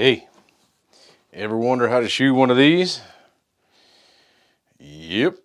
Hey, ever wonder how to shoot one of these? Yep.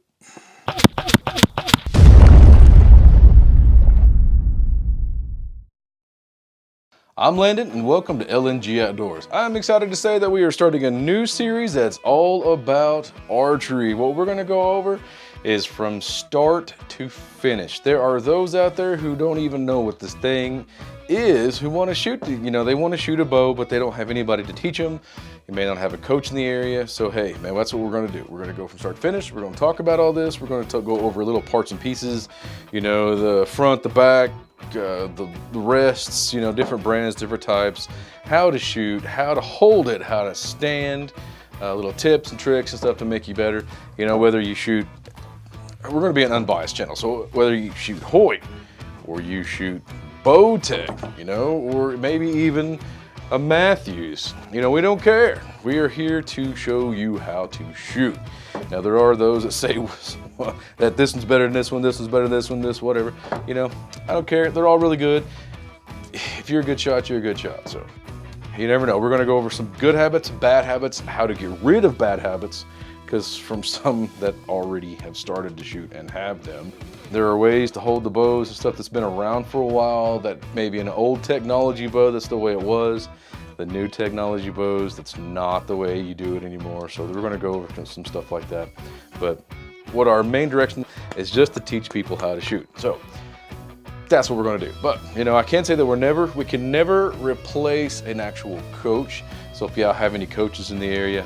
I'm Landon and welcome to LNG Outdoors. I'm excited to say that we are starting a new series that's all about archery. What we're going to go over is from start to finish. There are those out there who don't even know what this thing is, who want to shoot, they want to shoot a bow, but they don't have anybody to teach them. You may not have a coach in the area. So hey, man, that's what we're going to do. We're going to go from start to finish. We're going to talk about all this. We're going to go over little parts and pieces, the front, the back, the rests, different brands, different types, how to shoot, how to hold it, how to stand, little tips and tricks and stuff to make you better. Whether you shoot, we're going to be an unbiased channel. So whether you shoot Hoyt or you shoot Bowtech, or maybe even a Matthews, we don't care. We are here to show you how to shoot. Now there are those that say that this one's better than this one's better than this one, this, whatever. I don't care. They're all really good. If you're a good shot, you're a good shot. So you never know. We're going to go over some good habits, bad habits, how to get rid of bad habits, because from some that already have started to shoot and have them. There are ways to hold the bows and stuff that's been around for a while, that maybe an old technology bow, that's the way it was. The new technology bows, that's not the way you do it anymore. So we're going to go over some stuff like that. But what our main direction is just to teach people how to shoot. So that's what we're going to do. But I can say that we can never replace an actual coach. So if y'all have any coaches in the area,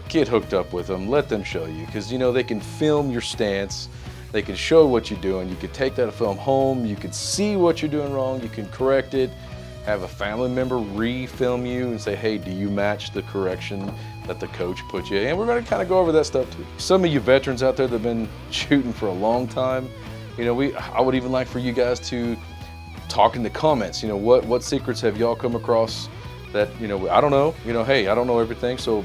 get hooked up with them, let them show you, because they can film your stance, they can show what you're doing. You can take that film home, you can see what you're doing wrong, you can correct it, have a family member re-film you and say, hey, do you match the correction that the coach put you in? And we're going to kind of go over that stuff too. Some of you veterans out there that have been shooting for a long time, I would even like for you guys to talk in the comments. What secrets have y'all come across that I don't know. Hey, I don't know everything, so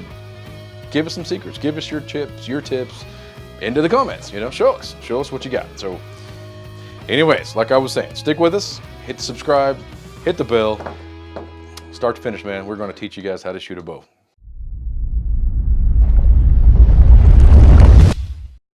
give us some secrets. Give us your tips into the comments. Show us what you got. So anyways, like I was saying, stick with us, hit the subscribe, hit the bell, start to finish, man. We're going to teach you guys how to shoot a bow.